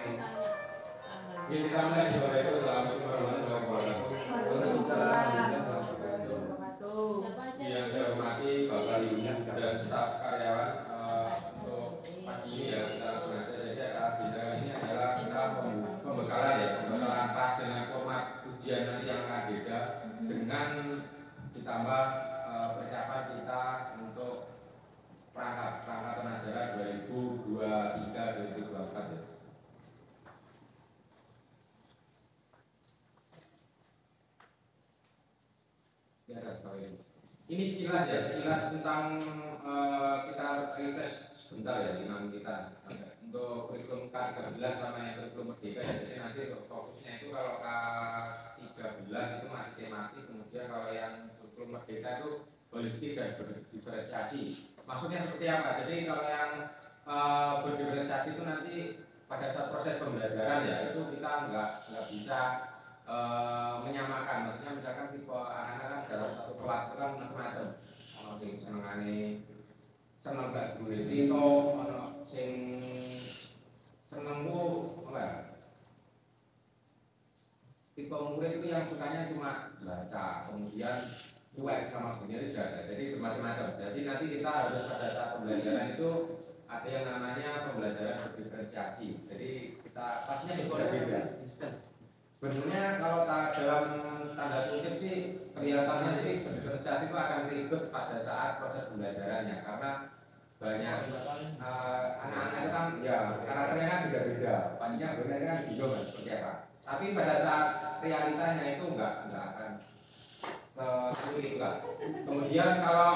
Ya, kita mulai coba itu. Assalamualaikum warahmatullahi wabarakatuh. Waalaikumsalam warahmatullahi wabarakatuh. Yang saya hormati Bapak Ibu dan staf karyawan, untuk pagi ini ya kita langsung aja. Jadi agenda ini adalah kita pembekalan ya, pembekalan pas dengan format ujian nanti yang akan beda dengan ditambah persiapan kita untuk perangkat ajaran 2023-2024 ya. Ini sekilas ya, sekilas tentang kita refresh sebentar ya dengan kita untuk kurikulum K13 sama yang kurikulum Merdeka ya. Jadi nanti fokusnya itu kalau K13 itu masih tematik, kemudian kalau yang kurikulum Merdeka itu holistik dan berdiferensiasi. Maksudnya seperti apa? Jadi kalau yang berdiferensiasi itu nanti pada saat proses pembelajaran ya itu kita nggak bisa menyamakan. Maksudnya misalkan tipe anak-anak kan dalam satu kelas itu kan macam-macam. Ono sing seneng gak guru itu, ono sing seneng ku apa? Tipe murid itu yang sukanya cuma baca, kemudian cuek sama gurunya itu ada. Jadi bermacam-macam. Jadi nanti kita harus pada saat pembelajaran itu ada yang namanya pembelajaran berdiferensiasi. Jadi kita pastinya berbeda-beda. Sebenarnya kalau dalam tanda kutip sih kelihatannya sih berdiferensiasi itu akan ribet pada saat proses pembelajarannya karena banyak anak-anak itu kan ya karakternya kan beda-beda, pastinya berbeda kan bingung seperti apa. Tapi pada saat realitanya itu enggak akan sesulit lah. Kemudian kalau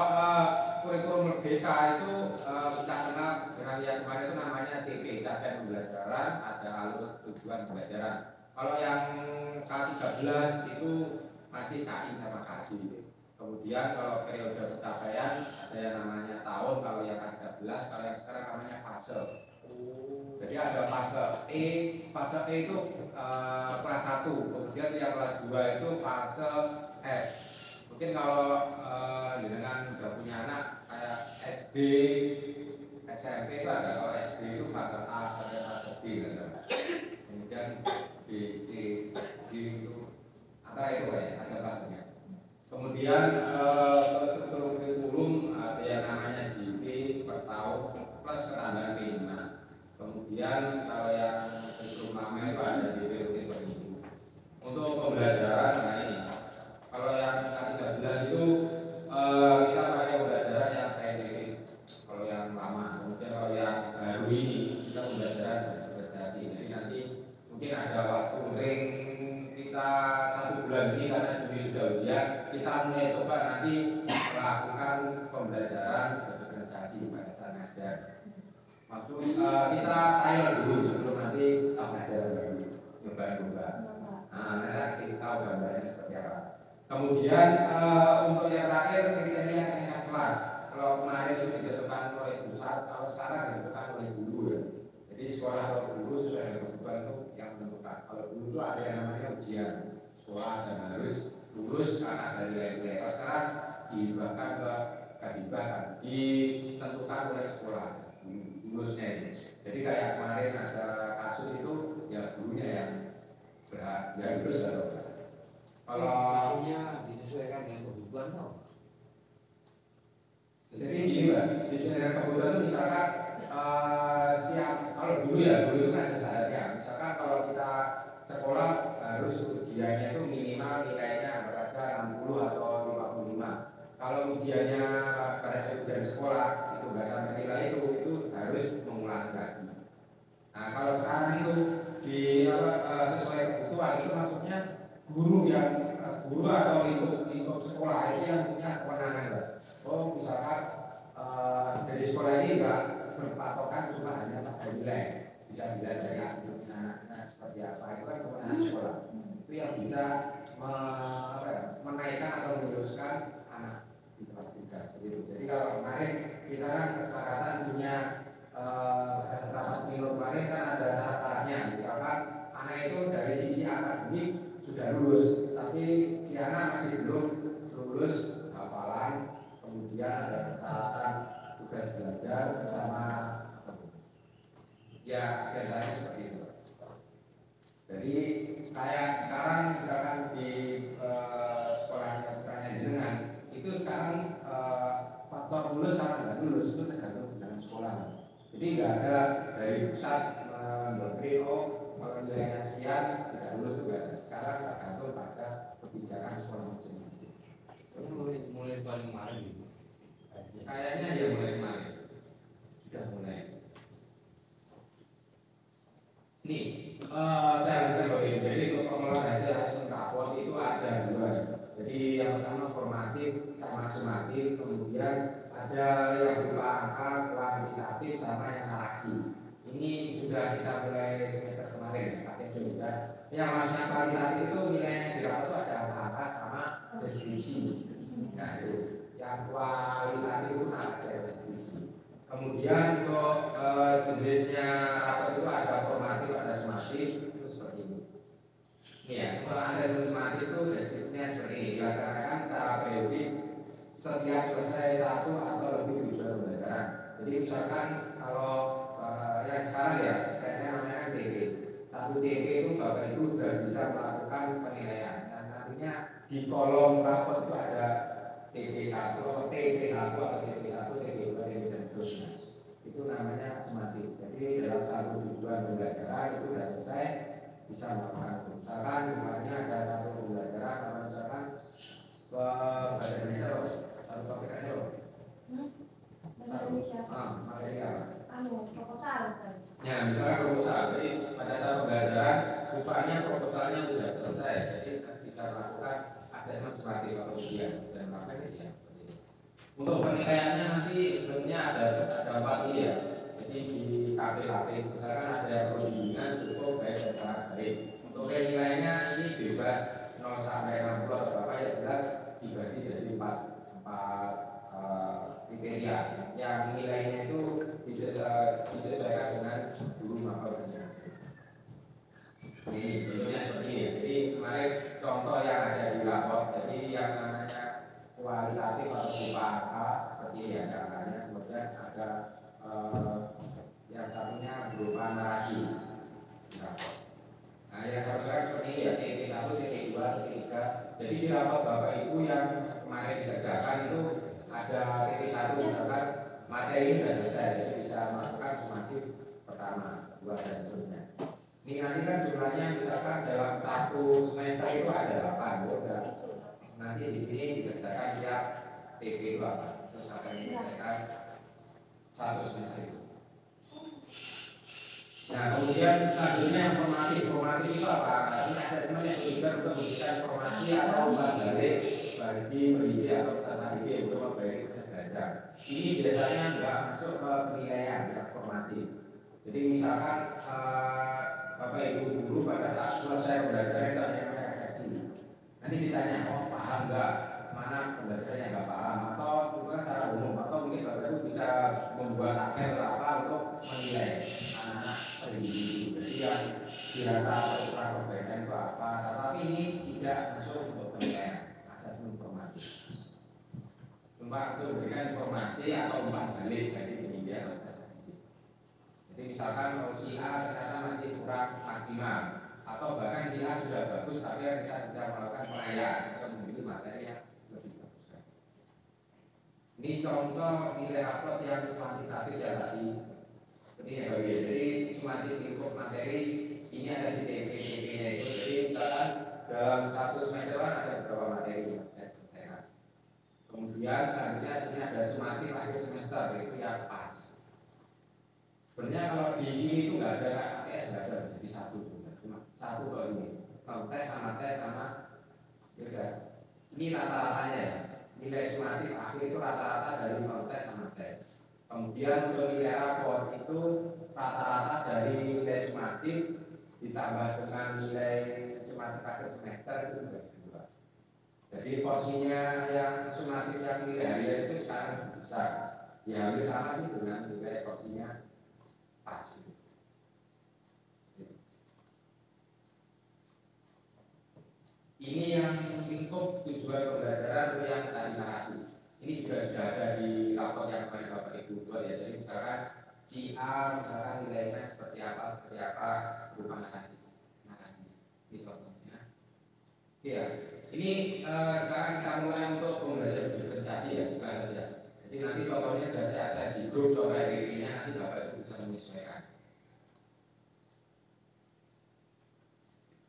kurikulum Merdeka itu kita kenal dengan yang kemarin itu namanya CP, capaian pembelajaran, ada alur tujuan pembelajaran. Kalau yang K13 itu masih KI sama KD. Kemudian kalau periode pencapaian ada yang namanya tahun, kalau yang K13, kalau yang sekarang namanya fase. Jadi ada fase E itu kelas 1, kemudian yang kelas 2 itu fase F. Mungkin kalau dengan udah punya anak kayak SD, SMP itu ada, kalau SD itu fase A sampai fase B gitu. Kemudian B, C, D itu antara itu ya, ada fasenya. Kemudian struktur kurikulum ada yang namanya JP per tahun plus ketambahan P5. Kemudian kalau yang kurikulum lama itu ada JP rutin per minggu. Untuk pembelajaran, nah ini kalau yang K13 itu kita pakai pembelajaran yang saintifik. Kalau yang lama, kemudian kalau yang baru ini kita pembelajaran berdiferensiasi. Jadi nanti mungkin ada waktu ring kita 1 bulan ini karena Juni sudah ujian, kita mulai coba nanti melakukan pembelajaran berdiferensiasi pada saat ngajar. Waktu kita trial dulu sebelum nanti kita ngajar baru nyoba-nyoba. Nah, nanti kasih tahu gambarnya seperti apa. Kemudian untuk yang terakhir kriteria kenaikan kelas. Kalau kemarin itu ditentukan oleh pusat, kalau sekarang ditentukan oleh guru ya. Jadi sekolah atau guru sesuai dengan kebutuhan itu yang menentukan. Kalau guru itu ada yang namanya ujian sekolah dan harus lulus karena dari nilai. Kalau sekarang dihibahkan ke kehibahkan, ditentukan oleh sekolah lulusnya ini. Jadi kayak kemarin ada kasus itu ya gurunya yang berhak ya lulus atau enggak. Kalau disesuaikan dengan kebutuhan tau. Jadi gini Mbak, disesuaikan kebutuhan itu misalkan setiap kalau dulu ya, dulu itu kan ada syaratnya. Misalkan kalau kita sekolah harus ujiannya itu minimal nilainya berada 60 atau 55. Kalau ujiannya pada saat ujian sekolah itu nggak sampai nilai itu harus mengulangi lagi. Nah kalau sekarang itu sesuai kebutuhan itu maksudnya guru atau lingkup sekolah itu yang punya kewenangan. Oh misalkan dari sekolah ini enggak berpatokan cuma hanya pada nilai, bisa dilihat dari aktivitas anaknya seperti apa, itu kan kewenangan sekolah. Itu yang bisa menaikkan atau meneruskan anak di kelas 3 seperti itu. Jadi kalau kemarin kita kan kesepakatan punya rapat minggu kemarin kan ada syarat-syaratnya, misalkan anak itu dari sisi akademik sudah lulus, tapi si anak masih belum lulus hafalan, kemudian ada persyaratan tugas belajar bersama ya biasanya seperti itu. Jadi kayak sekarang misalkan di sekolahnya putranya jenengan itu sekarang faktor lulus sama nggak lulus itu tergantung dengan sekolah. Jadi nggak ada dari pusat mendoktrin kalau nilainya sekian tidak lulus juga. Sekarang tergantung pada kebijakan sekolah masing-masing. Mulai paling kemarin gitu. Kayaknya ya mulai kemarin sudah mulai. Nih, saya minta bagi jadi untuk pengelolaan hasil raport itu ada dua. Jadi yang pertama formatif sama sumatif, kemudian ada yang berupa angka kuantitatif sama yang narasi. Ini sudah kita mulai semester kemarin, pakai juga. Yang maksudnya kuantitatif itu nilainya di raport itu ada angka sama deskripsi. Nah itu yang kualitatif itu narasi deskripsi. Kemudian untuk jenisnya raport itu ada formatif, ada sumatif, itu seperti ini. Ya, untuk asesmen sumatif itu deskripsinya seperti ini. Dilaksanakan secara periodik setiap selesai satu atau lebih tujuan pembelajaran. Jadi misalkan kalau yang sekarang ya, kayaknya namanya kan CP. Satu CP itu Bapak Ibu sudah bisa melakukan penilaian. Dan nantinya di kolom raport itu ada TP1 atau TP1 atau TP1, TP2, TP dan seterusnya. Itu namanya sumatif. Jadi dalam satu tujuan pembelajaran itu sudah selesai bisa melakukan. Misalkan misalnya ada satu pembelajaran, kalau misalkan bahasa Indonesia, satu topik aja loh. Bahasa Indonesia. Materi apa? Proposal. Ya, misalkan proposal. Jadi pada saat pembelajaran rupanya proposalnya sudah selesai. Jadi bisa melakukan asesmen sumatif atau ujian dan melakukan ujian. Untuk penilaiannya nanti sebenarnya ada 4 ini ya. Jadi di KPKP misalkan ada yang perlu bimbingan cukup baik dan sangat baik. Untuk nilainya ini bebas 0 sampai 60 atau berapa ya jelas dibagi jadi 4 kriteria. Yang nilainya itu disesuaikan dengan guru mapel masing-masing. Ini bentuknya seperti ini. Jadi kemarin contoh yang ada di rapor. Jadi yang namanya kualitatif atau berupa angka seperti ini ada angkanya, kemudian ada yang satunya berupa narasi. Nah, yang satunya seperti ini ya, TP1, TP2, TP3. Jadi di rapor Bapak Ibu yang kemarin dikerjakan itu ada TP1 misalkan materi ini sudah selesai, jadi bisa masukkan sumatif pertama, 2 dan seterusnya. Ini nanti kan jumlahnya misalkan dalam 1 semester itu ada 8, udah. Nanti di sini dikerjakan siap TP itu apa? Terus akan dikerjakan 1 semester itu. Nah, kemudian selanjutnya yang formatif itu apa? Ini asesmen yang tujuan untuk memberikan informasi atau umpan balik bagi pendidik atau peserta didik untuk memperbaiki proses belajar. Ini biasanya nggak masuk ke penilaian yang formatif. Jadi misalkan Bapak Ibu guru pada saat selesai pembelajaran itu ada yang refleksi. Nanti ditanya, paham nggak? Mana pembelajarannya nggak paham? Atau itu kan secara umum? Atau mungkin Bapak Ibu bisa membuat tabel apa untuk menilai anak-anak pendidik. Jadi yang dirasa kurang perbaikan itu apa? Tetapi ini tidak masuk untuk penilaian asesmen formatif. Cuma untuk memberikan informasi atau umpan balik dari pendidik atau peserta didik. Jadi misalkan kalau si A ternyata masih kurang maksimal, atau bahkan si A sudah bagus tapi kita bisa melakukan penilaian atau memilih materi yang lebih bagus. Ini contoh nilai raport yang kuantitatif ya tadi. Seperti ini bagi. Jadi sumatif lingkup materi ini ada di TP-nya itu. Jadi misalkan dalam 1 semester ada beberapa materi yang selesaikan. Kemudian selanjutnya di sini ada sumatif akhir semester itu yang pas. Sebenarnya kalau di sini itu nggak ada APS, nggak ada jadi satu, cuma satu kok ini. Kalau tes sama ya ini rata-ratanya ya. Nilai sumatif akhir itu rata-rata dari tes sama tes. Kemudian untuk nilai rapor itu rata-rata dari nilai sumatif ditambah dengan nilai sumatif akhir semester itu dibagi 2. Jadi porsinya yang sumatif yang nilai harian itu sekarang besar. Ya hampir sama sih dengan nilai porsinya pas. Ini yang lingkup tujuan pembelajaran yang tadi narasi. Ini juga sudah ada di rapor yang kemarin Bapak Ibu buat ya. Jadi misalkan si A misalkan nilainya seperti apa berupa narasi. Ya, ini sekarang kita mulai untuk pembelajaran diferensiasi ya, sekarang saja. Jadi nanti contohnya dari saya di grup contoh RPP-nya nanti Bapak Ibu bisa menyesuaikan.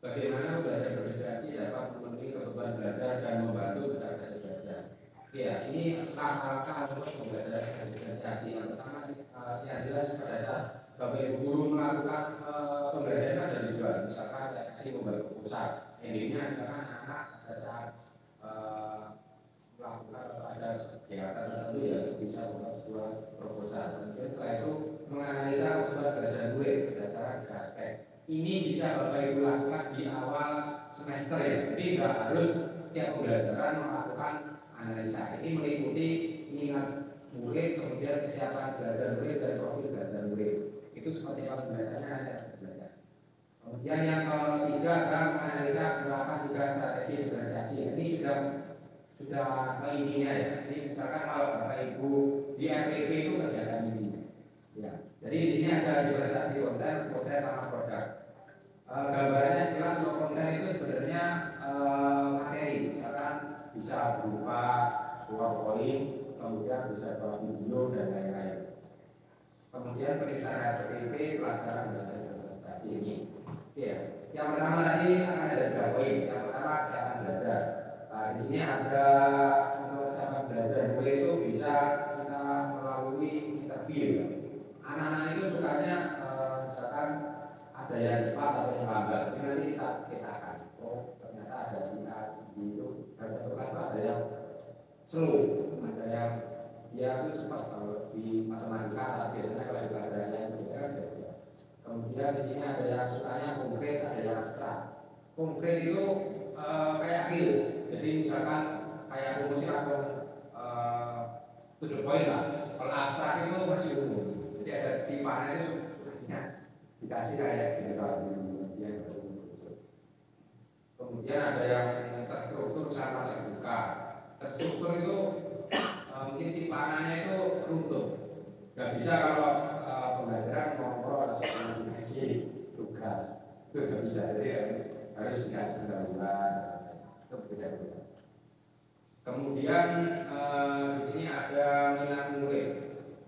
Bagaimana belajar berdiferensiasi dapat memenuhi kebutuhan belajar dan membantu peserta belajar. Ya, ini langkah-langkah untuk pembelajaran berdiferensiasi. Yang pertama, yang jelas pada saat Bapak Ibu guru melakukan pembelajaran ada tujuan. Misalkan ini membantu pusat. Endingnya adalah anak-anak pada saat melakukan atau ada kegiatan tertentu ya bisa membuat sebuah proposal. Kemudian setelah itu menganalisa kebutuhan belajar murid berdasarkan aspek. Ini bisa Bapak Ibu lakukan di awal semester ya. Jadi tidak harus setiap pembelajaran melakukan analisa. Ini meliputi minat murid, kemudian kesiapan belajar murid dan profil belajar murid. Itu seperti apa biasanya ada belajar. Kemudian yang ketiga adalah menganalisa penerapan 3 strategi diferensiasi. Ini sudah intinya ya. Jadi misalkan kalau Bapak Ibu di RPP itu kegiatan ini. Ya. Jadi di sini ada diferensiasi konten, proses sama produk. Gambarannya jelas kalau konten itu sebenarnya materi. Misalkan bisa berupa PowerPoint, kemudian bisa berupa video dan lain-lain. Kemudian periksaan RPP pelaksanaan diferensiasi ini. Ya. Yang pertama tadi akan ada 3 poin. Yang pertama kesiapan belajar. Nah, di sini ada untuk kesiapan belajar mulai itu bisa kita melalui interview. Anak-anak itu sukanya misalkan ada yang cepat atau yang lambat. Ini nanti kita akan ternyata ada singkat itu pada satu kelas ada yang slow, ada yang dia itu cepat kalau di matematika biasanya kalau di pelajarannya itu kan beda. Kemudian di sini ada yang sukanya konkret, ada yang abstrak. Konkret itu kayak real. Jadi misalkan kayak rumusnya langsung to the point lah. Kalau abstrak itu masih umum. Jadi ada tipannya itu sukanya dikasih kayak general. Kemudian ada yang terstruktur sama terbuka. Terstruktur itu mungkin tipanannya itu runtuh. Gak bisa kalau pembelajaran ngobrol atau komunikasi tugas itu gak bisa. Jadi harus dikasih pendahuluan. Itu beda-beda. Kemudian di sini ada minat murid.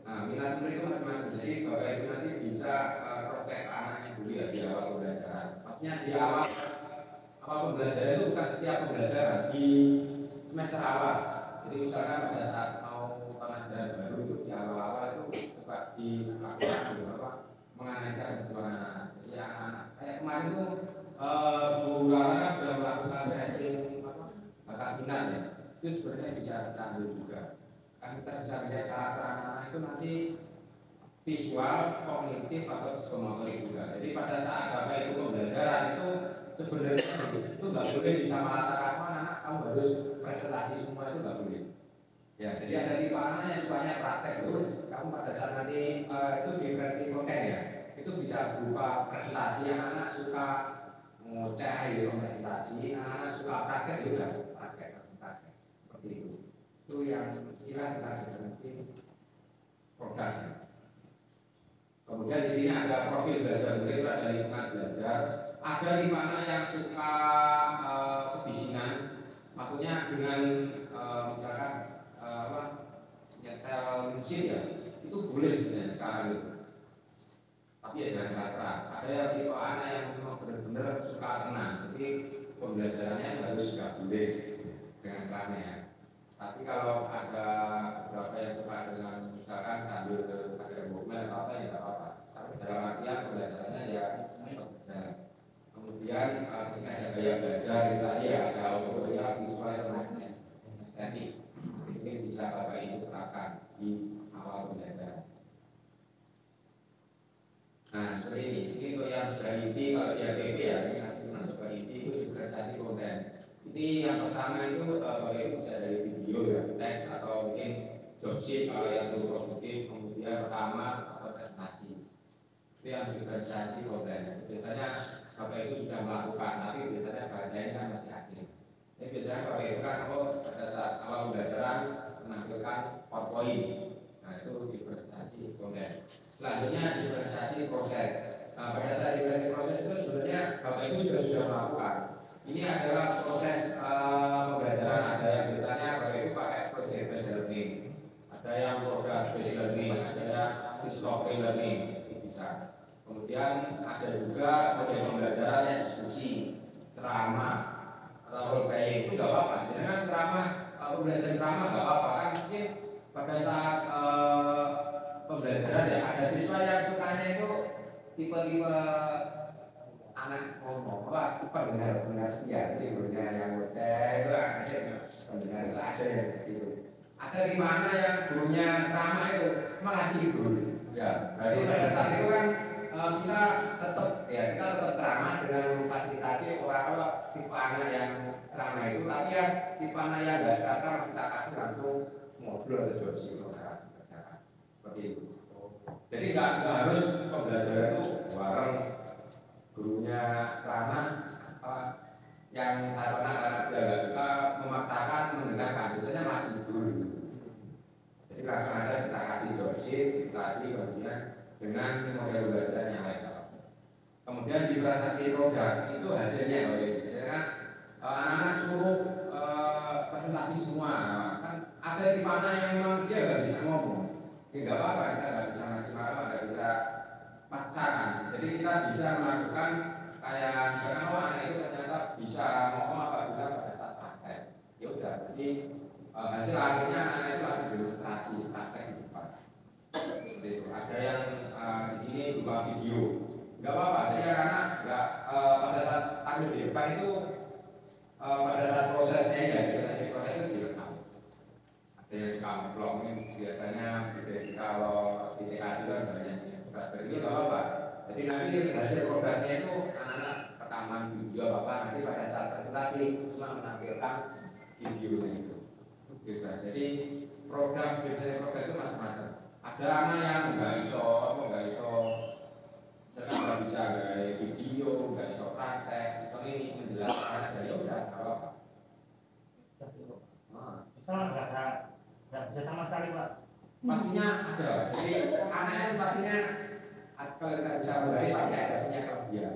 Nah, minat murid itu macam-macam. Jadi Bapak Ibu nanti bisa protek anaknya dulu ya di awal pembelajaran. Maksudnya di awal pembelajaran itu bukan setiap pembelajaran di semester awal. Jadi misalkan pada saat mau pengajaran baru itu di awal-awal itu coba dilakukan apa menganalisa kebutuhan anak. Jadi anak-anak kayak kemarin itu Bu Lala kan sudah melakukan tracing bakat minat ya. Itu sebenarnya bisa kita ambil juga. Kan kita bisa melihat karakter anak-anak itu nanti visual, kognitif atau psikomotorik juga. Jadi pada saat Bapak Ibu pembelajaran itu sebenarnya itu nggak boleh disamaratakan anak kamu harus presentasi semua itu nggak boleh. Ya, jadi ada tipe anak yang sukanya praktek terus. Kamu pada saat nanti itu di versi konten ya, itu bisa berupa presentasi. Anak-anak suka ngoceh gitu presentasi, anak-anak suka praktek juga praktek seperti itu. Itu yang sekilas tentang diferensi produk. Kemudian di sini ada profil belajar murid, ada lingkungan belajar. Ada di mana yang suka kebisingan, maksudnya dengan misalkan nyetel musik ya, itu boleh sebenarnya sekarang itu. Tapi ya jangan keras-keras. Ada yang tipe anak yang memang benar-benar suka tenang, jadi pembelajarannya harus nggak boleh dengan kerannya. Tapi kalau ada beberapa yang suka dengan misalkan sambil pakai mobil atau apa ya nggak apa-apa. Tapi dalam artian pembelajarannya ya berjalan. Kemudian di sini ada gaya belajar, tadi ada audiovisual, visual, dan estetik. Ini bisa Bapak Ibu terapkan di awal pembelajaran. Nah, seperti ini untuk yang sudah inti, kalau di APP ya, nanti masuk ke inti itu diferensiasi konten. Ini yang pertama itu Bapak Ibu bisa dari video ya, teks atau mungkin job sheet kalau yang itu produktif, kemudian rekaman atau presentasi. Itu yang diferensiasi konten. Biasanya Bapak Ibu sudah melakukan, tapi biasanya bahasanya kan masih asing. Jadi biasanya Bapak Ibu kan pada saat awal pembelajaran menampilkan PowerPoint. Nah itu diferensiasi konten. Selanjutnya diferensiasi proses. Nah pada saat diferensiasi proses itu sebenarnya Bapak Ibu juga sudah melakukan. Ini adalah proses juga model pembelajaran yang diskusi, ceramah, atau role playing itu nggak apa-apa. Jadi kan ceramah, pembelajaran ceramah nggak apa-apa kan mungkin pada saat pembelajaran ya ada siswa yang sukanya itu tipe-tipe anak ngomong apa pendengar setia, jadi gurunya yang ngoceh itu ada pendengar itu ada yang seperti itu. Ada di mana yang gurunya ceramah itu malah tidur. Ya, jadi pada saat itu kan kita tetap ceramah dengan memfasilitasi orang-orang tipe anak yang ceramah itu, tapi ya tipe anak yang nggak suka ceramah kita kasih langsung ngobrol atau jokes itu seperti itu. Jadi nggak harus pembelajaran itu bareng gurunya ceramah yang saya pernah karena dia nggak suka memaksakan mendengarkan, biasanya malah tidur. Jadi langsung aja kita kasih joksit tadi kemudian dengan model pembelajaran yang lain. Kemudian diferensiasi produk itu hasilnya ya kan anak-anak suruh presentasi semua kan ada di mana yang memang dia nggak bisa ngomong, ya nggak apa-apa, kita nggak bisa maksimal, nggak bisa paksakan. Jadi kita bisa melakukan kayak misalkan anak itu ternyata bisa ngomong apabila pada saat praktek, ya udah jadi hasil akhirnya anak itu langsung demonstrasi praktek di depan. Seperti itu. Ada yang di sini berupa video, nggak apa-apa. Jadi anak nggak pada saat tampil di depan itu pada saat prosesnya ya di proses itu direkam. Ada yang suka vlog biasanya kalau di TKD kan banyak itu nggak apa-apa. Jadi nanti hasil produknya itu anak-anak rekaman video apa nanti pada saat presentasi cuma menampilkan videonya itu. Jadi program itu macam-macam. Ada anak yang nggak iso, sekarang nggak bisa gaya video, nggak iso praktek, iso ini menjelaskan dari udah apa. Misal nggak bisa sama sekali Pak. Pastinya ada. Jadi anak itu pastinya kalau kita bisa mulai pasti ada punya kelebihan.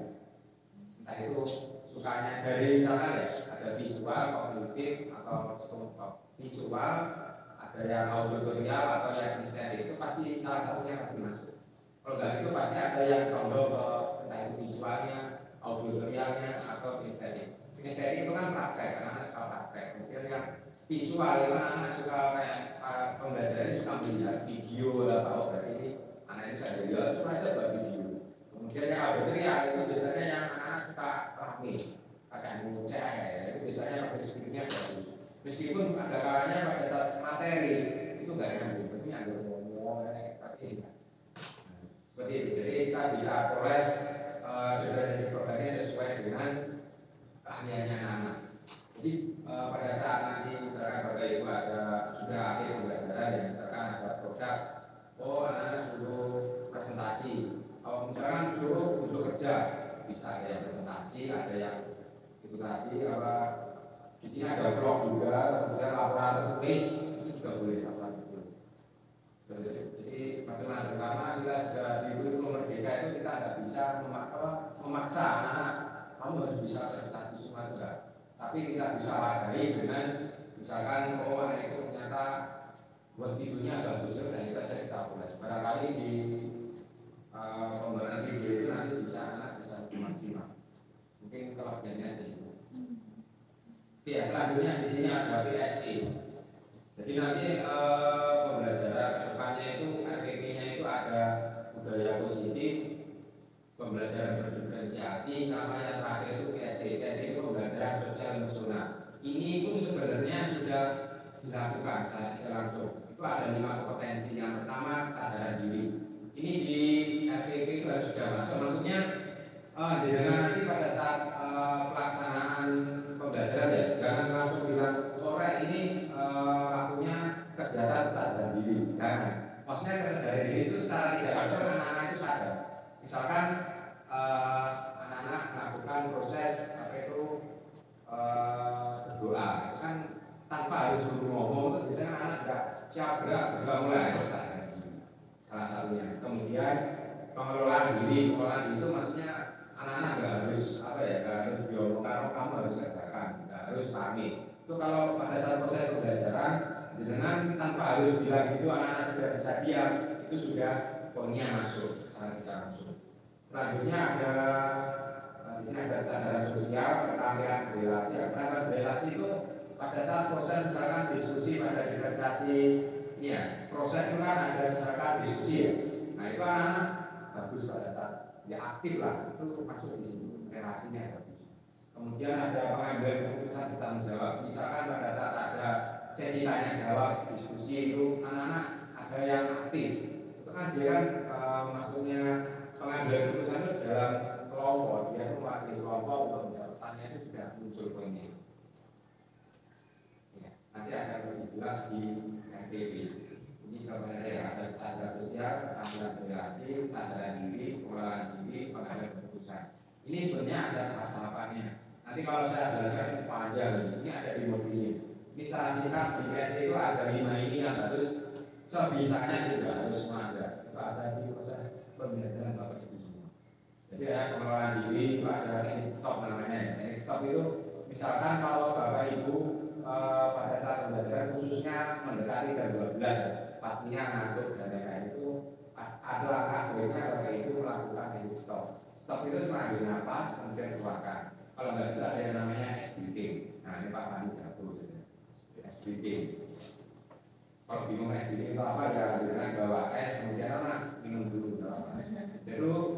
Entah itu sukanya dari misalkan ya ada visual, kognitif atau visual, ada yang auditorial atau yang kinesthetik, itu pasti salah satunya pasti masuk. Kalau nggak itu pasti ada yang condong ke entah itu visualnya, auditorialnya atau kinesthetik. Kinesthetik itu kan praktek, karena anak suka praktek. Kemudian yang visual itu anak suka kayak pembelajaran suka melihat video atau berarti anak itu saya lihat suka aja buat video. Kemudian yang auditorial itu biasanya yang anak suka rame, pakai ngoceh, itu biasanya speaking-nya bagus. Meskipun ada kalanya pada saat materi itu nggak nyambung, tapi nyambung ngomong, tapi seperti itu. Jadi kita bisa proses diferensiasi programnya sesuai dengan keahliannya anak. Jadi pada saat nanti misalkan Bapak Ibu sudah akhir pembelajaran ya misalkan ada produk, anak-anak suruh presentasi, misalkan suruh untuk kerja, bisa ada yang presentasi, ada yang itu tadi di sini ada vlog juga, kemudian laporan tertulis itu juga boleh laporan tertulis. Jadi macam-macam karena kita juga di Guru Merdeka itu kita tidak bisa memaksa anak kamu harus bisa presentasi semua juga. Tapi kita bisa wadai dengan misalkan anak itu ternyata buat videonya bagus dan kita cerita boleh. Barangkali di pembuatan video itu nanti bisa anak bisa maksimal. Mungkin kelebihannya di sini. Ya, selanjutnya di sini ada PSE. Jadi nanti pembelajaran kedepannya itu RPP-nya itu ada budaya positif, pembelajaran berdiferensiasi, sama yang terakhir itu PSE. PSE itu pembelajaran sosial emosional. Ini pun sebenarnya sudah dilakukan saat tidak langsung. Itu ada 5 kompetensi. Yang pertama kesadaran diri. Ini di RPP itu harus sudah masuk. Maksudnya nanti pada saat pelaksanaan pembelajaran ya jangan langsung bilang sore ini waktunya kegiatan kesadaran diri. Jangan. Maksudnya kesadaran diri itu secara tidak langsung anak-anak itu sadar. Misalkan anak-anak melakukan proses berdoa, itu kan tanpa harus guru ngomong itu biasanya anak sudah siap gerak berdoa mulai kesadaran diri. Salah satunya. Kemudian pengelolaan diri itu maksudnya anak-anak nggak harus nggak harus diomongkan kamu harus kerjakan, nggak harus rame. Itu kalau pada saat proses pembelajaran dengan tanpa harus bilang itu anak-anak sudah bisa diam, itu sudah poinnya masuk secara tidak langsung. Selanjutnya ada kesadaran sosial, keterampilan berrelasi. Keterampilan berrelasi itu pada saat proses misalkan diskusi pada diferensiasi, ya proses itu kan ada misalkan diskusi ya. Nah itu anak bagus pada saat ya aktif lah, itu masuk di sini relasinya bagus. Kemudian ada pengambilan keputusan bertanggung jawab. Misalkan pada saat ada sesi tanya jawab diskusi itu anak-anak ada yang aktif. Itu kan dia kan maksudnya pengambilan keputusan itu dalam kelompok, dia itu mewakili kelompok untuk menjawab pertanyaan itu sudah muncul poinnya. Ya, nanti akan lebih jelas di MPP. Ini kalau ada kesadaran sosial, keterampilan berrelasi, kesadaran diri, pengelolaan diri, pengambilan keputusan. Ini sebenarnya ada tahap-tahapannya. Nanti kalau saya jelaskan itu panjang, ini ada di mobilnya. Ini secara singkat di PSC itu ada 5 ini yang harus sebisanya juga harus semua ada. Itu ada di proses pembelajaran Bapak Ibu semua. Jadi ya pengelolaan diri itu ada teknik stop namanya. Teknik stop itu misalkan kalau Bapak Ibu pada saat pembelajaran khususnya mendekati jam 12 pastinya ngantuk dan lain-lain itu ada langkah baiknya Bapak Ibu melakukan teknik stop. Stop itu cuma ambil nafas kemudian keluarkan. Kalau nggak itu ada yang namanya breathing. Nah ini Pak Mani jatuh breathing. Kalau bingung breathing itu apa ya dengan bawa es kemudian apa minum dulu.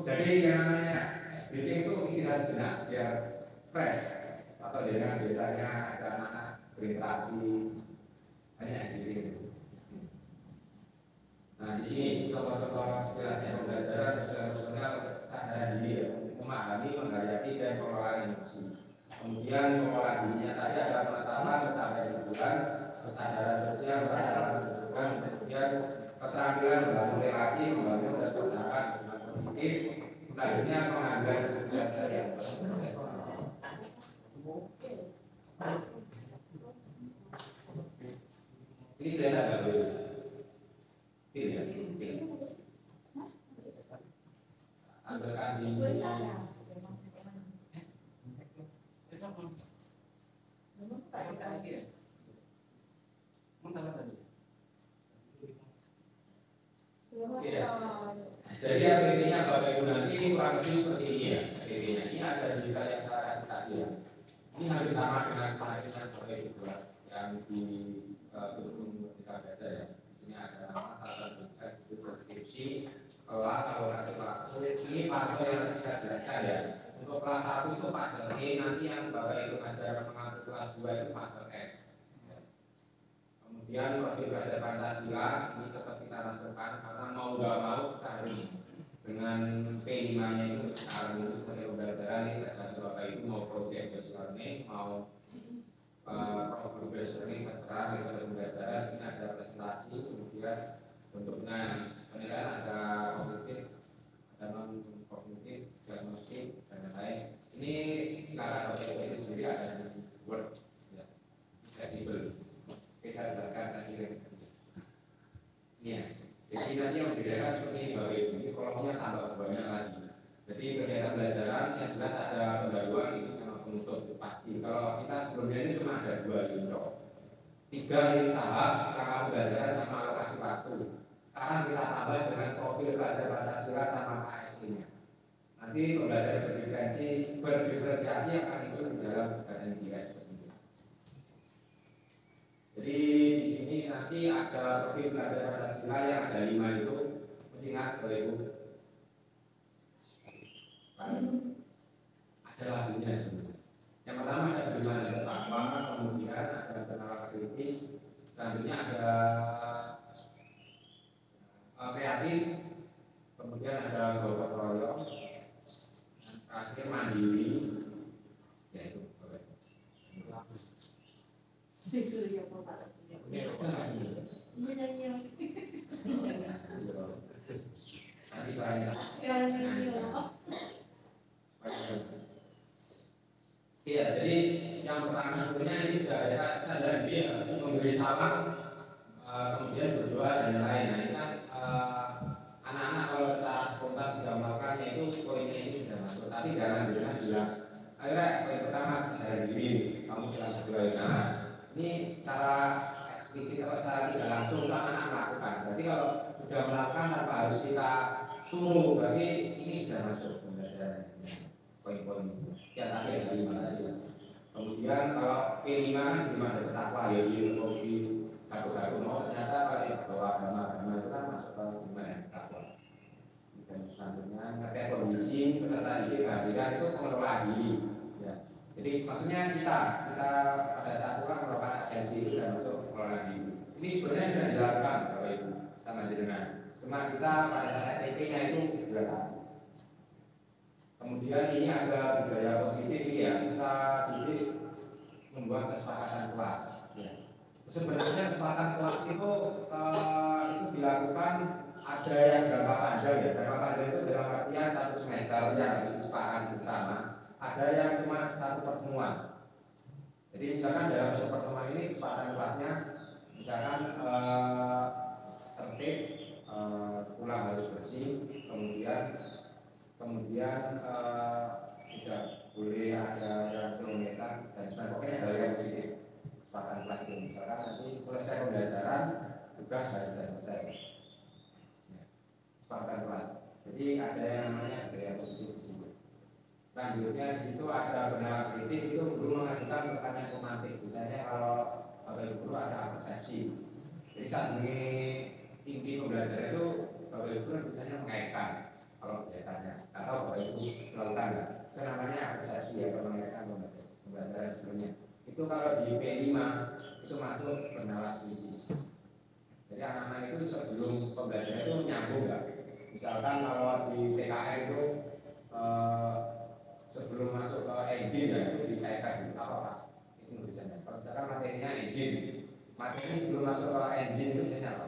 Jadi yang namanya breathing itu istirahat sejenak biar fresh. Atau dengan biasanya ada anak-anak berinteraksi banyak breathing. Nah di sini contoh-contoh istilahnya pembelajaran secara personal sadar diri, memahami, menghayati dan pengelolaan emosi. Kemudian pengelolaan dirinya tadi ada penetapan mencapai kesimpulan, kesadaran sosial, kesadaran kesimpulan, kemudian keterampilan membangun relasi, membangun dan berpendapat dengan positif. Selanjutnya pengambilan keputusan saya. Ini kelihatan nggak boleh? Tidak. Ambilkan di jadi APP-nya Bapak Ibu nanti kurang lebih seperti ini ya. APP-nya ini ada di yang saya kasih tadi ya. Ini hampir sama dengan kemarin Bapak Ibu yang di turun kita baca ya. Ini ada masalah deskripsi kelas saluran waktu. Ini fase yang bisa jelaskan ya. Untuk kelas 1 itu fase E, nanti yang Bapak Ibu ngajar mengambil kelas 2 itu fase F. Kemudian profil belajar Pancasila ini tetap kita masukkan karena mau nggak mau kita harus dengan P5 nya itu sekarang itu sebagai pembelajaran ini tergantung Bapak Ibu mau project based learning mau problem based learning terserah metode pembelajaran. Ini ada presentasi kemudian bentuknya penilaian ada kognitif ada non kognitif diagnostik dan lain-lain. Ini silakan Bapak Ibu sendiri ada di Word ya fleksibel. Kita belajar tadi ya. Jadi nanti yang membedakan seperti Bapak Ibu ini kolomnya tambah banyak lagi. Jadi kegiatan belajaran yang jelas ada pendahuluan itu sama penutup itu pasti. Kalau kita sebelumnya ini cuma ada 2 intro, 3 ini tahap rangka belajaran sama alokasi waktu. Sekarang kita tambah dengan profil belajar Pancasila sama KST-nya. Nanti pembelajaran berdiferensiasi akan ikut di dalam KNDS. Jadi di sini nanti ada profil belajar Pancasila yang ada 5 itu, mesti ingat Bapak Ibu. Ada lagunya sebenarnya. Yang pertama ada bagaimana pertama, kemudian ada penerapan kritis, selanjutnya ada kreatif, kemudian ada gotong royong, terakhir mandiri, yaitu Bapak Ibu. Iya, jadi yang pertama sebenarnya ini sudah ada sadar diri memberi salam, kemudian berdoa dan lain-lain. Nah ini kan anak-anak kalau secara spontan sudah melakukannya itu poinnya ini sudah masuk. Tapi jangan jelas. Akhirnya poin pertama sadar diri, kamu sedang berdoa ya. Ini cara eksplisit atau secara tidak langsung anak-anak melakukan. Jadi kalau sudah melakukan tanpa harus kita suruh, berarti ini sudah masuk. pembelajaran poin-poin yang tadi ada 5 tadi. Kemudian kalau P5 gimana bertakwa ya di kaku-kaku mau ternyata kalau bahwa agama itu kan masuk ke gimana takwa. Dan selanjutnya ngecek kondisi peserta didik kehadiran itu pengelolaan diri. Ya. Jadi maksudnya kita pada saat itu kan melakukan agensi itu dan masuk pengelolaan diri. Ini sebenarnya sudah dilakukan Bapak Ibu sama dengan. Cuma kita pada saat STP-nya itu dilakukan. Kemudian ini ada budaya positif ya, kita didik membuat kesepakatan kelas. Ya. Sebenarnya kesepakatan kelas itu dilakukan ada yang jangka panjang ya, jangka panjang itu dalam artian 1 semester yang harus disepakati bersama. Ada yang cuma 1 pertemuan. Jadi misalkan dalam 1 pertemuan ini kesepakatan kelasnya, misalkan tertib, pulang harus bersih, kemudian tidak boleh ada yang kilometer dan sebagainya, pokoknya hal yang positif kesepakatan kelas itu. Misalkan nanti selesai pembelajaran tugas harus selesai kesepakatan kelas. Jadi ada yang namanya budaya positif di situ. Selanjutnya di situ ada pendapat kritis, itu guru mengajukan pertanyaan pemantik. Misalnya kalau Bapak Ibu guru ada persepsi. Jadi saat ini inti pembelajaran itu Bapak Ibu guru biasanya mengaitkan. Kalau biasanya atau Bapak Ibu melakukan itu namanya persepsi atau mengaitkan pembelajaran sebelumnya. Itu kalau di P5 itu masuk pendapat kritis. Jadi anak-anak itu sebelum pembelajaran itu nyambung nggak? Misalkan kalau di TKR itu sebelum masuk ke engine ya itu dikaitkan apa Pak? Itu biasanya. Kalau misalkan materinya engine, materi sebelum masuk ke engine itu biasanya apa?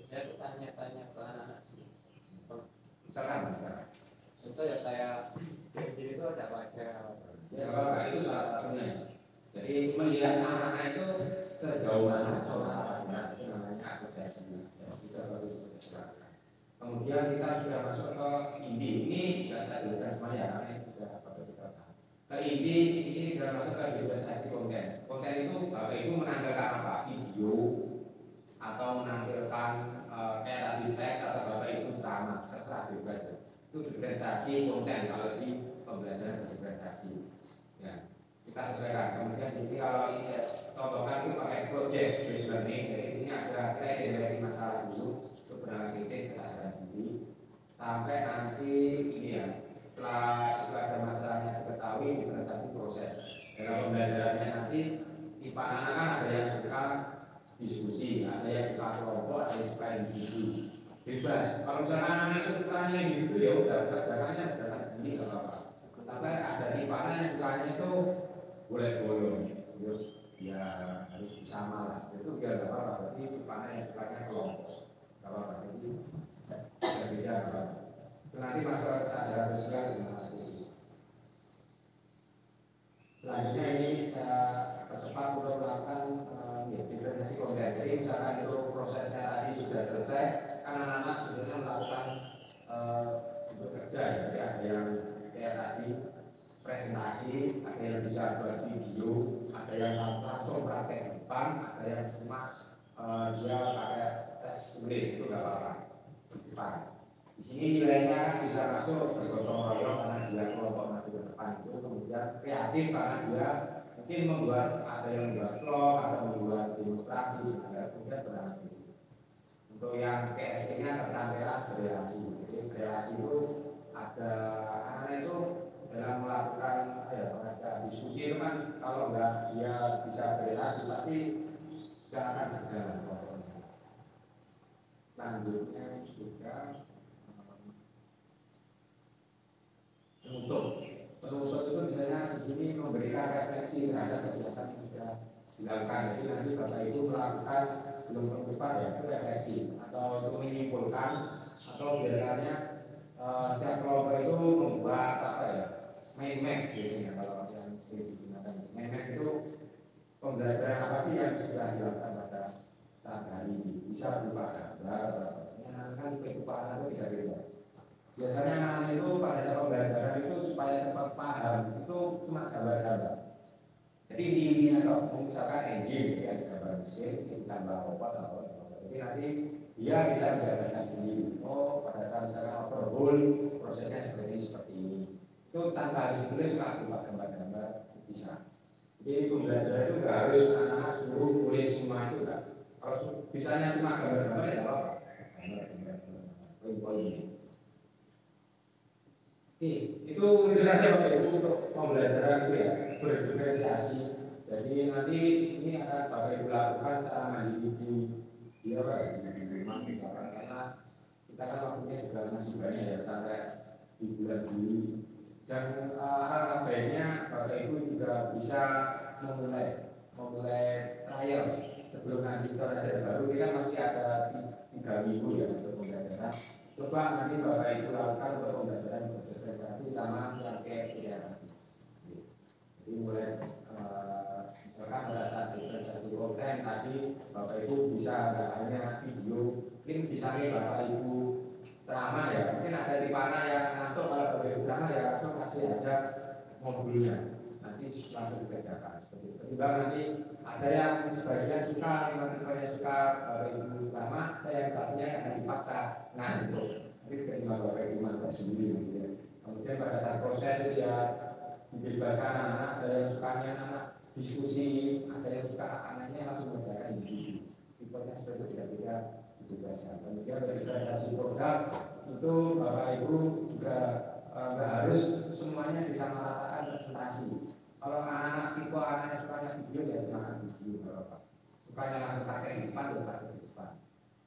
Saya tuh tanya-tanya ke anak-anak. Misalkan Itu ya saya jadi itu ada baca. Ya kalau itu salah satunya. Jadi melihat anak-anak itu sejauh mana coba itu namanya apresiasi. Ya, kita baru diserahkan. Kemudian kita sudah masuk ke inti. Ini tidak saya jelaskan semuanya karena ini sudah pada kita tahu. Ke inti ini sudah masuk ke diferensiasi konten. Konten itu Bapak Ibu menampilkan apa? Video atau menampilkan kayak tadi teks atau Bapak Ibu ceramah, terserah bebas. Itu diferensiasi konten kalau di pembelajaran diferensiasi. Ya, kita sesuaikan. Kemudian di sini kalau ini saya contohkan itu pakai project based learning. Jadi di sini ada kita identifikasi masalah dulu, sebenarnya kritis kesadaran diri, sampai nanti ini ya setelah itu ada masalahnya diketahui diferensiasi proses. Dalam pembelajarannya nanti tipe anak kan ada yang suka diskusi, ada yang suka kelompok, ada yang suka individu. Bebas. Kalau misalkan anak sukanya individu ya udah pelajarannya berdasarkan sendiri nggak apa-apa. Sampai ada tipe anak yang sukanya itu boleh bolong, ya harus bisa malah. Itu biar nggak apa-apa. Berarti tipe anak yang sukanya kelompok, nggak apa-apa. Jadi beda apa. Itu nanti masalah kesadaran sosial dengan selanjutnya ini saya percepat untuk melakukan diferensiasi konten. Jadi misalkan itu prosesnya tadi sudah selesai, kan anak-anak biasanya melakukan bekerja. Jadi ada yang kayak tadi presentasi, ada yang bisa buat video, ada yang langsung praktek di depan, ada yang cuma dia pakai teks tulis, itu nggak apa-apa di depan. Di sini nilainya kan bisa masuk bergotong royong karena dia kelompok maju ke depan itu, kemudian kreatif karena dia mungkin membuat, ada yang membuat vlog atau membuat demonstrasi, ada kemudian berhasil. Untuk yang KSE-nya keterampilan berrelasi. Jadi berrelasi itu ada anak itu dalam melakukan pengajaran diskusi itu kan kalau enggak dia bisa berrelasi pasti nggak akan berjalan. Selanjutnya juga penutup itu misalnya di sini memberikan refleksi terhadap kegiatan yang sudah dilakukan. Jadi nanti Bapak Ibu melakukan sebelum penutupan ya itu refleksi atau untuk menyimpulkan, atau biasanya setiap kelompok itu membuat apa ya, mind map biasanya kalau yang sering digunakan. Mind map itu pembelajaran apa sih yang sudah dilakukan pada saat hari ini, bisa berupa gambar, kan kehidupan itu tidak beda. Biasanya anak itu pada saat pembelajaran itu supaya cepat paham itu cuma gambar-gambar. Jadi intinya kalau misalkan engine ya gambar mesin, ini gambar robot atau apa. Jadi nanti dia bisa menjalankan sendiri. Oh, pada saat misalkan overhaul prosesnya seperti ini. Itu tanpa harus ditulis cuma berupa gambar-gambar bisa. Jadi pembelajaran itu nggak harus anak-anak suruh tulis semua itu kan. Kalau bisanya cuma gambar-gambar ya apa? Poin-poin. Oke, itu saja Bapak Ibu untuk pembelajaran itu ya, berdiferensiasi. Jadi nanti ini akan Bapak Ibu lakukan secara mandiri di rumah misalkan, karena kita kan waktunya juga masih banyak ya sampai di bulan Juli. Dan hal baiknya Bapak Ibu juga bisa memulai trial sebelum nanti kita ajar baru. Kita masih ada 3 minggu ya untuk pembelajaran. Coba nanti Bapak Ibu lakukan untuk pembelajaran berprestasi sama yang PSDR. Jadi mulai misalkan pada saat berprestasi konten tadi Bapak Ibu bisa nggak hanya video, mungkin bisa nih Bapak Ibu ceramah ya. Mungkin ada di mana yang ngantuk, kalau Bapak Ibu ceramah ya langsung kasih aja modulnya. Nanti langsung dikerjakan seperti itu. Ketimbang nanti ada yang sebagian suka, memang tipenya suka Bapak Ibu ceramah, ada yang satunya yang dipaksa ngantuk. Nanti ketimbang Bapak Ibu ngantuk sendiri gitu ya. Kemudian pada saat proses itu ya dibebaskan anak-anak, ada yang sukanya anak diskusi, ada yang suka anaknya langsung mengerjakan individu. Tipenya seperti itu tidak dibebaskan. Kemudian verifikasi program itu Bapak Ibu juga nggak harus semuanya disamaratakan presentasi. Kalau anak-anak tipe anaknya sukanya video ya silakan video Bapak. Sukanya langsung pakai di depan ya pakai di depan.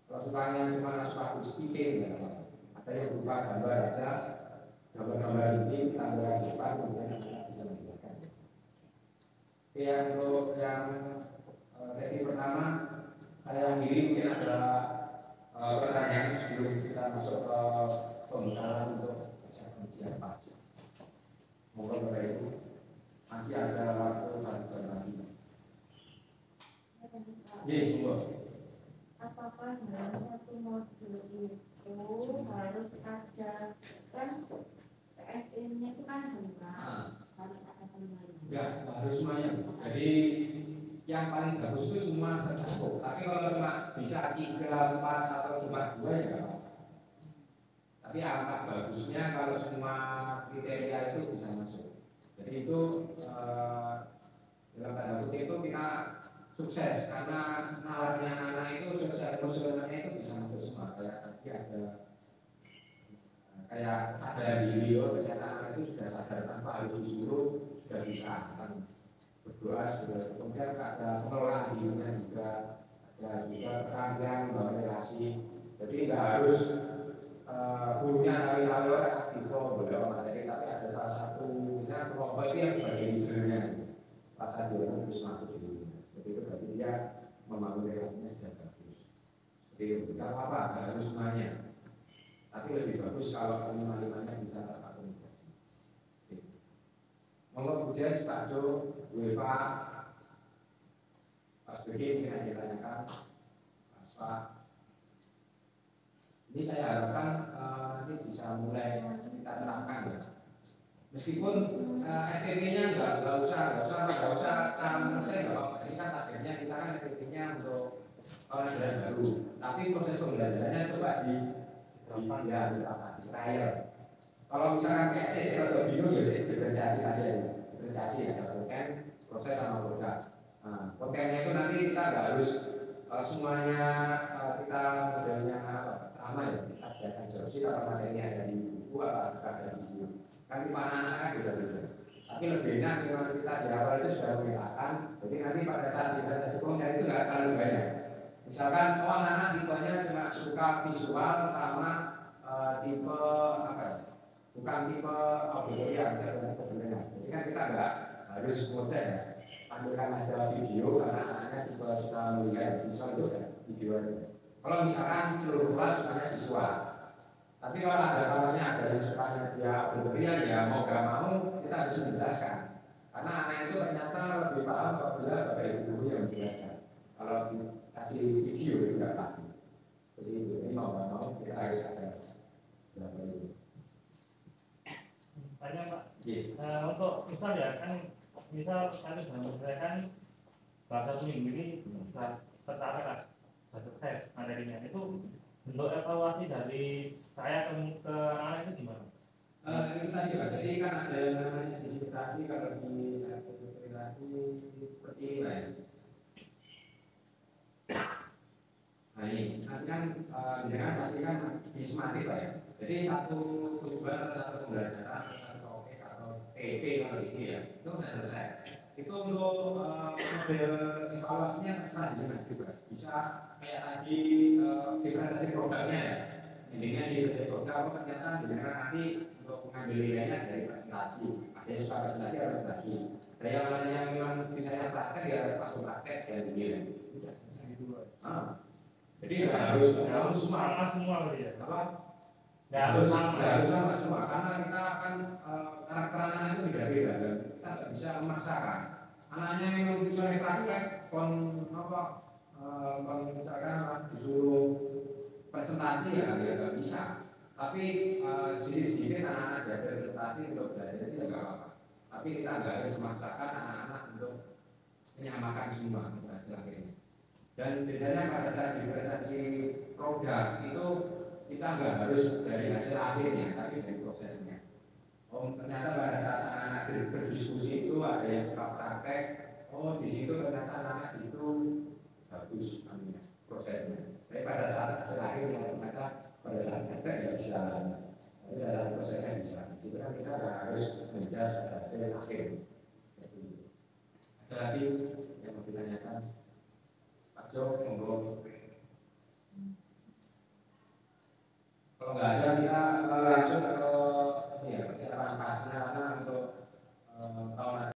Kalau sukanya cuma suka speaking ya ada yang berupa gambar aja, gambar-gambar ini tanggal di depan kemudian anak bisa menjelaskan. Yang untuk yang sesi pertama saya akhiri, mungkin ada pertanyaan sebelum kita masuk ke pembekalan untuk ujian pas. Moga Bapak Ibu masih ada waktu 1 jam lagi. Iya, apakah dalam satu modul itu harus ada kan PSI-nya itu kan harus ada kembali. Ya, harus semuanya. Jadi yang paling bagus itu semua tercakup. Tapi kalau cuma bisa 3, 4 atau cuma 2 ya nggak apa-apa. Tapi angka bagusnya kalau semua kriteria itu bisa masuk. Jadi itu dalam tanda kutip itu kita sukses karena nalarnya anak itu sosial emosionalnya itu bisa masuk semua. Kayak tadi ada kayak sadar diri, oh ternyata anak itu sudah sadar tanpa harus disuruh sudah bisa kan berdoa sudah. Kemudian ada pengelolaan dirinya juga, ada juga keterampilan membangun relasi. Jadi nggak harus gurunya kali-kali aktif beliau materi, tapi ada salah satu misalnya kelompok itu yang sebagai leadernya pas dia harus masuk dulu. Jadi itu berarti dia membangun relasinya sudah bagus. Seperti itu. Tidak apa-apa, nggak harus semuanya. Tapi lebih bagus kalau kelima-limanya bisa terakomodasi. Monggo Bu Jess, Pak Jo, Bu Eva, Pak Begi mungkin ada tanyakan, Pak. Ini saya harapkan nanti bisa mulai kita terapkan ya. Meskipun RTP-nya nggak usah sekarang selesai kalau ini kan targetnya kita kan RTP-nya untuk pelajaran baru. Tapi proses pembelajarannya coba di trial. Kalau misalkan PSS atau bingung ya diferensiasi aja ya. Diferensiasi ya konten, proses sama produk. Nah, kontennya itu nanti kita nggak harus semuanya kita modelnya sama ya. Kita sediakan jauh kalau materinya ada di buku atau ada di video. Kan di mana anak kan beda-beda. Tapi lebih enak kalau kita di awal itu sudah memetakan. Jadi nanti pada saat diferensiasi konten itu nggak terlalu banyak. Misalkan anak-anak tipenya cuma suka visual sama tipe apa ya? Bukan tipe audio yang kebenaran. Jadi kan kita nggak harus ngecek ya. Tampilkan aja video karena anaknya tipe suka melihat visual itu ya video aja. Kalau misalkan seluruh kelas sukanya visual, tapi kalau ada kalanya ada yang sukanya dia audio ya mau gak mau kita harus menjelaskan. Karena anak itu ternyata lebih paham apabila bapak ibu guru yang menjelaskan. Kalau kasih video itu nggak paham. Jadi ini mau nggak mau kita harus ada berapa itu. Tanya Pak, Yeah. untuk misal ya kan, misal kami sudah menyelesaikan bahasa kuning ini tertarik lah, selesai materinya itu bentuk evaluasi dari saya ke anak itu gimana? Itu tadi Pak, jadi kan ada yang namanya disipasi kalau di interpretasi seperti ini Pak ya. Nah ini, nanti kan jangan pastikan dismati Pak ya. Jadi satu tujuan atau satu pembelajaran atau OS atau TP kalau di sini ya, itu sudah selesai. Itu untuk model evaluasinya terserah juga. Bisa kayak tadi diferensiasi programnya ya. Intinya di program ternyata dengan nanti untuk mengambil nilainya dari presentasi. Ada yang suka presentasi. Ada yang lainnya memang misalnya praktek ya masuk praktek ya nilai. Sudah selesai gitu. Jadi harus sama semua berarti ya? Apa? Harus sama semua karena kita akan karakter anak itu beda-beda dan kita tidak bisa memaksakan. Anaknya yang bisa praktek misalkan disuruh presentasi ya nggak bisa. Tapi sedikit-sedikit anak-anak belajar presentasi untuk belajar itu nggak apa-apa. Tapi kita nggak harus memaksakan anak-anak untuk menyamakan semua hasil akhirnya. Dan biasanya pada saat diferensiasi produk itu kita nggak harus dari hasil akhirnya, tapi dari prosesnya. Oh ternyata pada saat anak-anak berdiskusi itu ada yang suka praktek. Oh di situ ternyata anak itu bagus prosesnya. Tapi pada saat hasil akhirnya ternyata pada saat praktek nggak bisa. Tapi pada saat prosesnya bisa. Jadi kan kita nggak harus menjas hasil akhir. Ada lagi yang mau ditanyakan? Pak Jo, monggo. Kalau nggak ada kita langsung